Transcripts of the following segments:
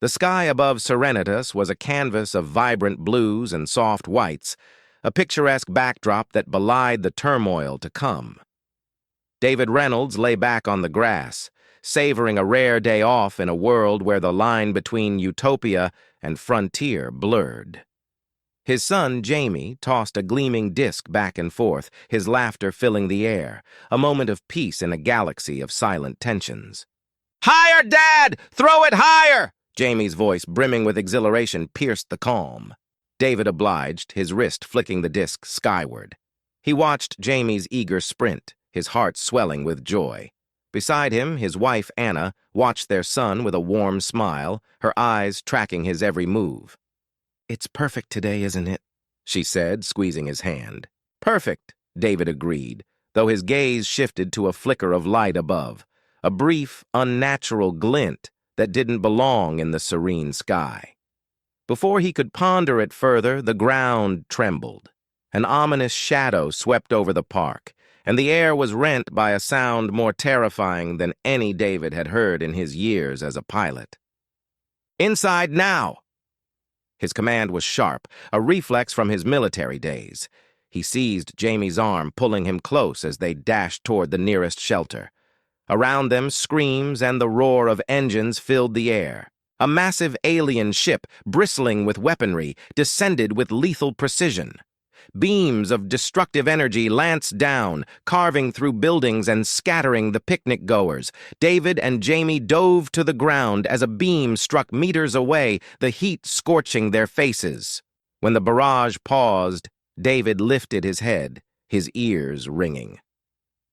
The sky above Serenitas was a canvas of vibrant blues and soft whites, a picturesque backdrop that belied the turmoil to come. David Reynolds lay back on the grass, savoring a rare day off in a world where the line between utopia and frontier blurred. His son, Jamie, tossed a gleaming disk back and forth, his laughter filling the air, a moment of peace in a galaxy of silent tensions. "Higher, Dad! Throw it higher!" Jamie's voice, brimming with exhilaration, pierced the calm. David obliged, his wrist flicking the disk skyward. He watched Jamie's eager sprint, his heart swelling with joy. Beside him, his wife, Anna, watched their son with a warm smile, her eyes tracking his every move. "It's perfect today, isn't it?" she said, squeezing his hand. "Perfect," David agreed, though his gaze shifted to a flicker of light above, a brief, unnatural glint that didn't belong in the serene sky. Before he could ponder it further, the ground trembled. An ominous shadow swept over the park, and the air was rent by a sound more terrifying than any David had heard in his years as a pilot. "Inside now!" His command was sharp, a reflex from his military days. He seized Jamie's arm, pulling him close as they dashed toward the nearest shelter. Around them, screams and the roar of engines filled the air. A massive alien ship, bristling with weaponry, descended with lethal precision. Beams of destructive energy lanced down, carving through buildings and scattering the picnic-goers. David and Jamie dove to the ground as a beam struck meters away, the heat scorching their faces. When the barrage paused, David lifted his head, his ears ringing.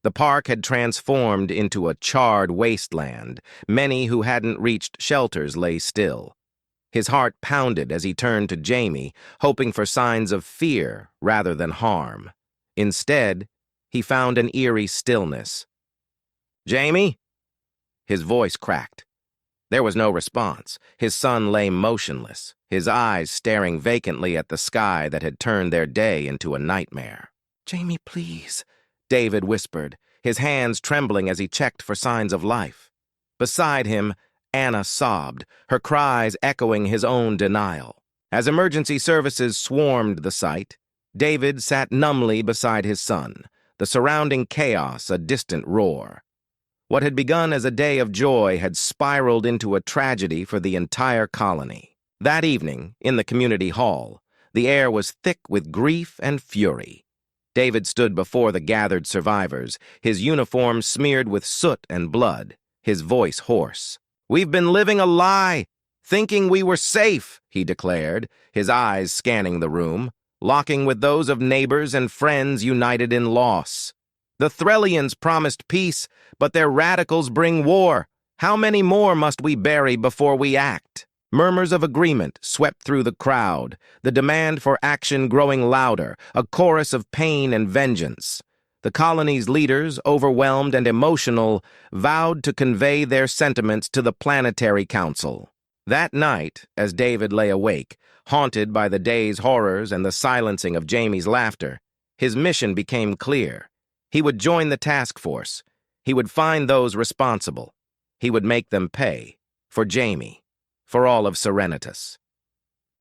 The park had transformed into a charred wasteland. Many who hadn't reached shelters lay still. His heart pounded as he turned to Jamie, hoping for signs of fear rather than harm. Instead, he found an eerie stillness. "Jamie?" His voice cracked. There was no response. His son lay motionless, his eyes staring vacantly at the sky that had turned their day into a nightmare. "Jamie, please," David whispered, his hands trembling as he checked for signs of life. Beside him, Anna sobbed, her cries echoing his own denial. As emergency services swarmed the site, David sat numbly beside his son, the surrounding chaos a distant roar. What had begun as a day of joy had spiraled into a tragedy for the entire colony. That evening, in the community hall, the air was thick with grief and fury. David stood before the gathered survivors, his uniform smeared with soot and blood, his voice hoarse. "We've been living a lie, thinking we were safe," he declared, his eyes scanning the room, locking with those of neighbors and friends united in loss. "The Threllians promised peace, but their radicals bring war. How many more must we bury before we act?" Murmurs of agreement swept through the crowd, the demand for action growing louder, a chorus of pain and vengeance. The colony's leaders, overwhelmed and emotional, vowed to convey their sentiments to the Planetary Council. That night, as David lay awake, haunted by the day's horrors and the silencing of Jamie's laughter, his mission became clear. He would join the task force. He would find those responsible. He would make them pay. For Jamie. For all of Serenitas.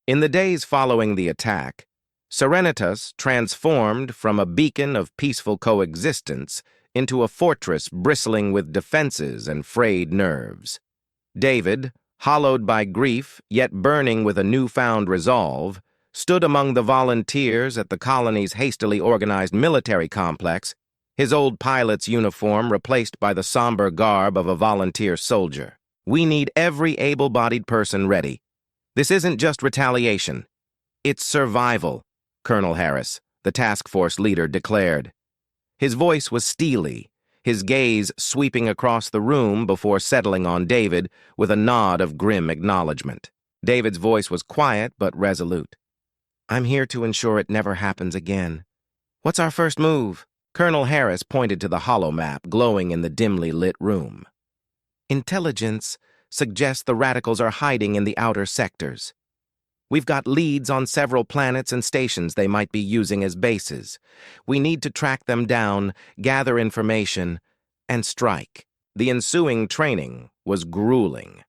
In the days following the attack, Serenitas transformed from a beacon of peaceful coexistence into a fortress bristling with defenses and frayed nerves. David, hollowed by grief yet burning with a newfound resolve, stood among the volunteers at the colony's hastily organized military complex, his old pilot's uniform replaced by the somber garb of a volunteer soldier. "We need every able-bodied person ready. This isn't just retaliation. It's survival," Colonel Harris, the task force leader, declared. His voice was steely, his gaze sweeping across the room before settling on David with a nod of grim acknowledgement. David's voice was quiet but resolute. "I'm here to ensure it never happens again. What's our first move?" Colonel Harris pointed to the holomap glowing in the dimly lit room. "Intelligence suggests the radicals are hiding in the outer sectors. We've got leads on several planets and stations they might be using as bases. We need to track them down, gather information, and strike." The ensuing training was grueling.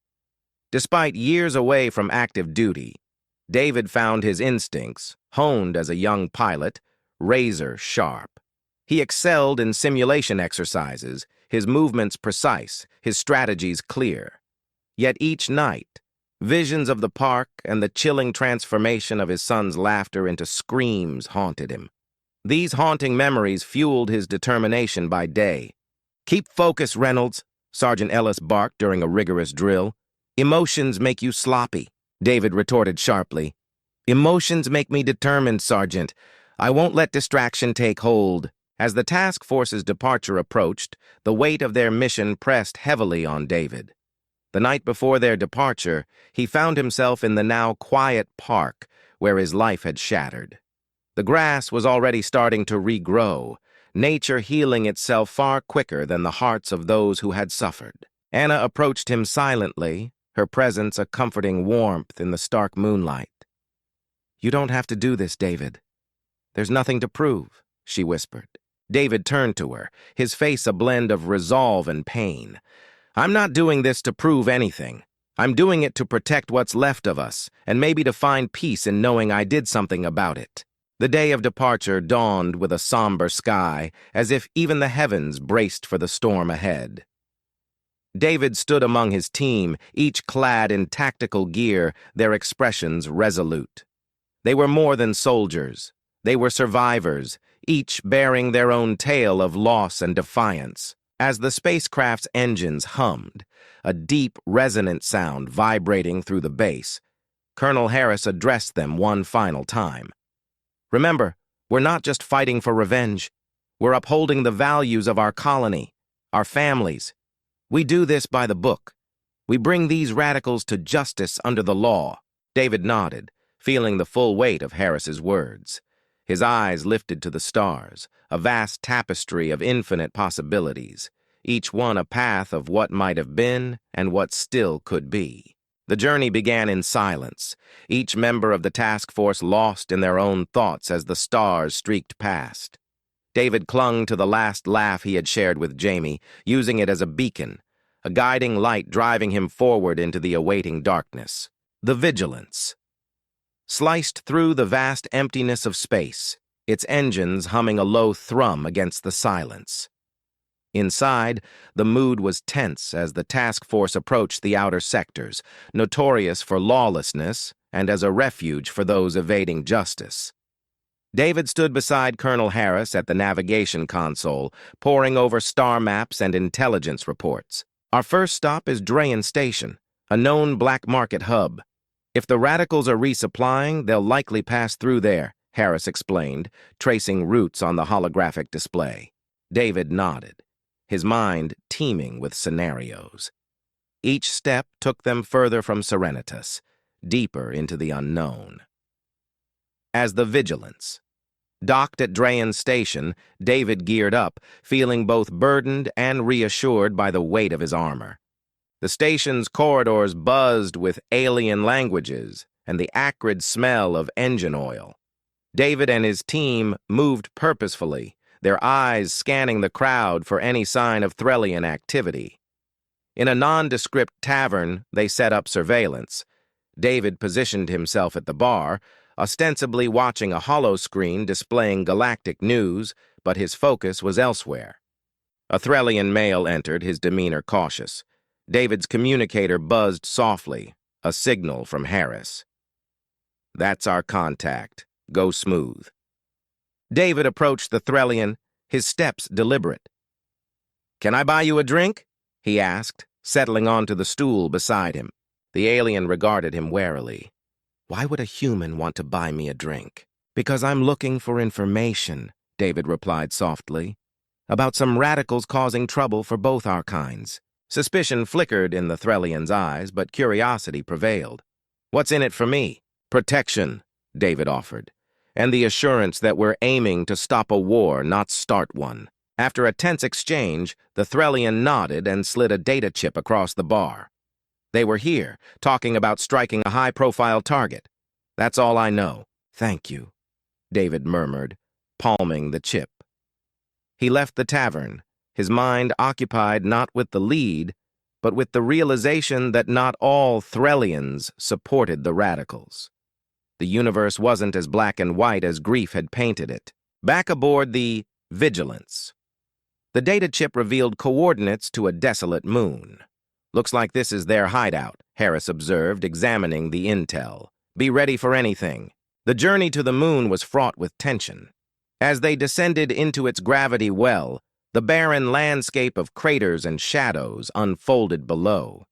Despite years away from active duty, David found his instincts, honed as a young pilot, razor sharp. He excelled in simulation exercises, his movements precise, his strategies clear. Yet each night, visions of the park and the chilling transformation of his son's laughter into screams haunted him. These haunting memories fueled his determination by day. "Keep focus, Reynolds," Sergeant Ellis barked during a rigorous drill. "Emotions make you sloppy," David retorted sharply. "Emotions make me determined, Sergeant. I won't let distraction take hold." As the task force's departure approached, the weight of their mission pressed heavily on David. The night before their departure, he found himself in the now quiet park where his life had shattered. The grass was already starting to regrow, nature healing itself far quicker than the hearts of those who had suffered. Anna approached him silently, her presence a comforting warmth in the stark moonlight. "You don't have to do this, David. There's nothing to prove," she whispered. David turned to her, his face a blend of resolve and pain. "I'm not doing this to prove anything. I'm doing it to protect what's left of us, and maybe to find peace in knowing I did something about it." The day of departure dawned with a somber sky, as if even the heavens braced for the storm ahead. David stood among his team, each clad in tactical gear, their expressions resolute. They were more than soldiers. They were survivors, each bearing their own tale of loss and defiance. As the spacecraft's engines hummed, a deep, resonant sound vibrating through the base, Colonel Harris addressed them one final time. "Remember, we're not just fighting for revenge. We're upholding the values of our colony, our families. We do this by the book. We bring these radicals to justice under the law." David nodded, feeling the full weight of Harris's words. His eyes lifted to the stars, a vast tapestry of infinite possibilities, each one a path of what might have been and what still could be. The journey began in silence, each member of the task force lost in their own thoughts as the stars streaked past. David clung to the last laugh he had shared with Jamie, using it as a beacon, a guiding light driving him forward into the awaiting darkness. The vigilance sliced through the vast emptiness of space, its engines humming a low thrum against the silence. Inside, the mood was tense as the task force approached the outer sectors, notorious for lawlessness and as a refuge for those evading justice. David stood beside Colonel Harris at the navigation console, poring over star maps and intelligence reports. "Our first stop is Drayan Station, a known black market hub. If the radicals are resupplying, they'll likely pass through there," Harris explained, tracing routes on the holographic display. David nodded, his mind teeming with scenarios. Each step took them further from Serenitas, deeper into the unknown. As the vigilance docked at Drayan Station, David geared up, feeling both burdened and reassured by the weight of his armor. The station's corridors buzzed with alien languages and the acrid smell of engine oil. David and his team moved purposefully, their eyes scanning the crowd for any sign of Threlian activity. In a nondescript tavern, they set up surveillance. David positioned himself at the bar, ostensibly watching a holoscreen displaying galactic news, but his focus was elsewhere. A Threlian male entered, his demeanor cautious. David's communicator buzzed softly, a signal from Harris. "That's our contact. Go smooth." David approached the Threlian, his steps deliberate. "Can I buy you a drink?" he asked, settling onto the stool beside him. The alien regarded him warily. "Why would a human want to buy me a drink?" "Because I'm looking for information," David replied softly, "about some radicals causing trouble for both our kinds." Suspicion flickered in the Threlian's eyes, but curiosity prevailed. "What's in it for me?" "Protection," David offered, "and the assurance that we're aiming to stop a war, not start one." After a tense exchange, the Threlian nodded and slid a data chip across the bar. "They were here, talking about striking a high-profile target. That's all I know." "Thank you," David murmured, palming the chip. He left the tavern, his mind occupied not with the lead, but with the realization that not all Threllians supported the radicals. The universe wasn't as black and white as grief had painted it. Back aboard the Vigilance, the data chip revealed coordinates to a desolate moon. "Looks like this is their hideout," Harris observed, examining the intel. "Be ready for anything." The journey to the moon was fraught with tension. As they descended into its gravity well, the barren landscape of craters and shadows unfolded below.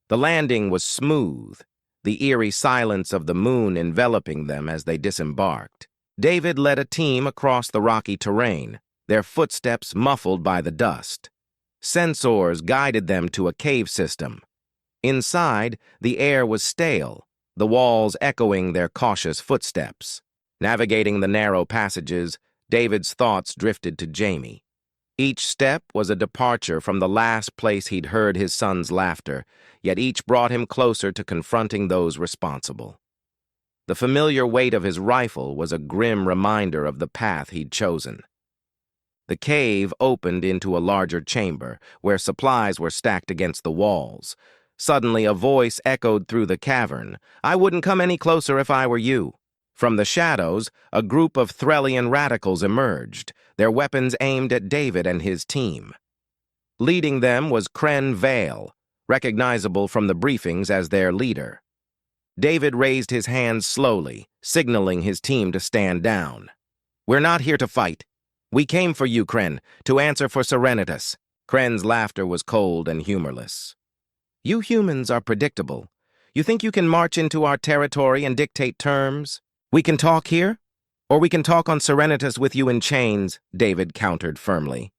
The landing was smooth, the eerie silence of the moon enveloping them as they disembarked. David led a team across the rocky terrain, their footsteps muffled by the dust. Sensors guided them to a cave system. Inside, the air was stale, the walls echoing their cautious footsteps. Navigating the narrow passages, David's thoughts drifted to Jamie. Each step was a departure from the last place he'd heard his son's laughter, yet each brought him closer to confronting those responsible. The familiar weight of his rifle was a grim reminder of the path he'd chosen. The cave opened into a larger chamber, where supplies were stacked against the walls. Suddenly, a voice echoed through the cavern. "I wouldn't come any closer if I were you." From the shadows, a group of Threllian radicals emerged, their weapons aimed at David and his team. Leading them was Vale, recognizable from the briefings as their leader. David raised his hands slowly, signaling his team to stand down. "We're not here to fight. We came for you, Kren, to answer for Serenitas." Kren's laughter was cold and humorless. "You humans are predictable. You think you can march into our territory and dictate terms? We can talk here, or we can talk on Serenitas with you in chains," David countered firmly.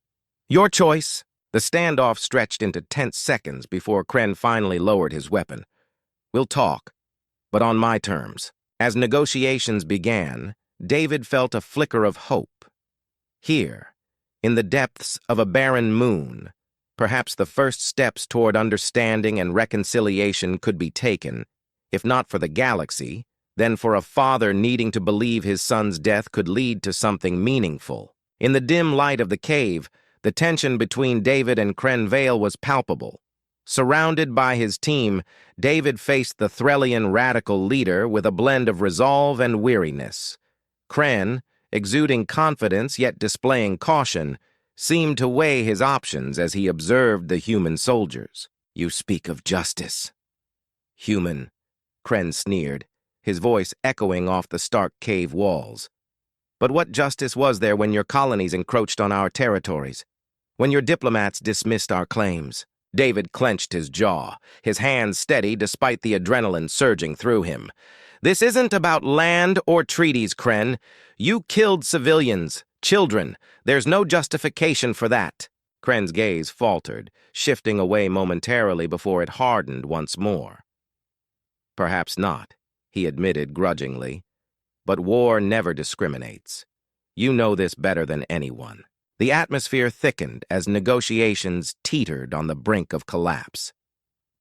"Your choice." The standoff stretched into tense seconds before Kren finally lowered his weapon. "We'll talk, but on my terms." As negotiations began, David felt a flicker of hope. Here, in the depths of a barren moon, perhaps the first steps toward understanding and reconciliation could be taken, if not for the galaxy, then for a father needing to believe his son's death could lead to something meaningful. In the dim light of the cave, the tension between David and Vale was palpable. Surrounded by his team, David faced the Threllian radical leader with a blend of resolve and weariness. Kren, exuding confidence yet displaying caution, seemed to weigh his options as he observed the human soldiers. "You speak of justice." "Human," Kren sneered, his voice echoing off the stark cave walls. "But what justice was there when your colonies encroached on our territories? When your diplomats dismissed our claims?" David clenched his jaw, his hands steady despite the adrenaline surging through him. "This isn't about land or treaties, Kren. You killed civilians, children. There's no justification for that." Kren's gaze faltered, shifting away momentarily before it hardened once more. "Perhaps not," he admitted grudgingly. "But war never discriminates. You know this better than anyone." The atmosphere thickened as negotiations teetered on the brink of collapse.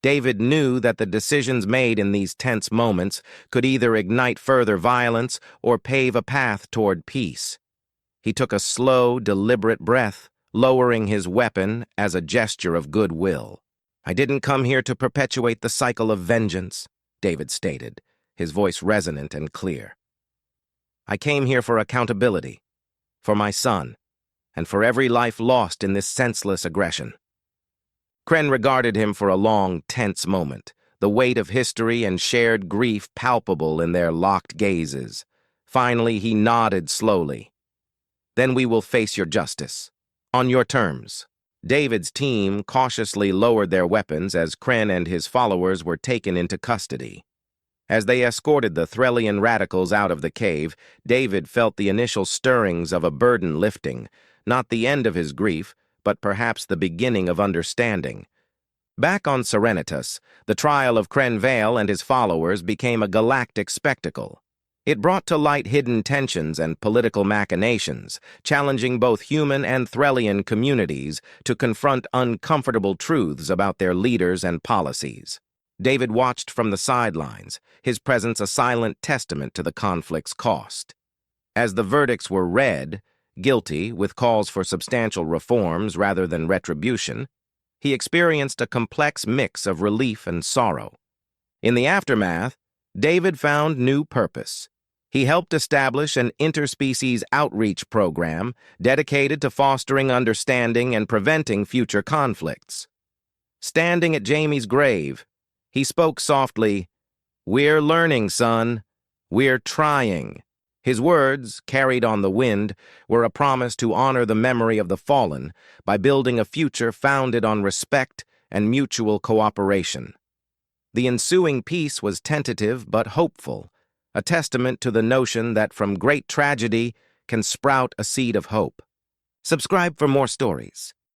David knew that the decisions made in these tense moments could either ignite further violence or pave a path toward peace. He took a slow, deliberate breath, lowering his weapon as a gesture of goodwill. "I didn't come here to perpetuate the cycle of vengeance," David stated, his voice resonant and clear. "I came here for accountability, for my son, and for every life lost in this senseless aggression." Kren regarded him for a long, tense moment, the weight of history and shared grief palpable in their locked gazes. Finally, he nodded slowly. "Then we will face your justice. On your terms." David's team cautiously lowered their weapons as Kren and his followers were taken into custody. As they escorted the Threllian radicals out of the cave, David felt the initial stirrings of a burden lifting, not the end of his grief, but perhaps the beginning of understanding. Back on Serenitas, the trial of Vale and his followers became a galactic spectacle. It brought to light hidden tensions and political machinations, challenging both human and Threllian communities to confront uncomfortable truths about their leaders and policies. David watched from the sidelines, his presence a silent testament to the conflict's cost. As the verdicts were read, guilty, with calls for substantial reforms rather than retribution, he experienced a complex mix of relief and sorrow. In the aftermath, David found new purpose. He helped establish an interspecies outreach program dedicated to fostering understanding and preventing future conflicts. Standing at Jamie's grave, he spoke softly, "We're learning, son. We're trying." His words, carried on the wind, were a promise to honor the memory of the fallen by building a future founded on respect and mutual cooperation. The ensuing peace was tentative but hopeful, a testament to the notion that from great tragedy can sprout a seed of hope. Subscribe for more stories.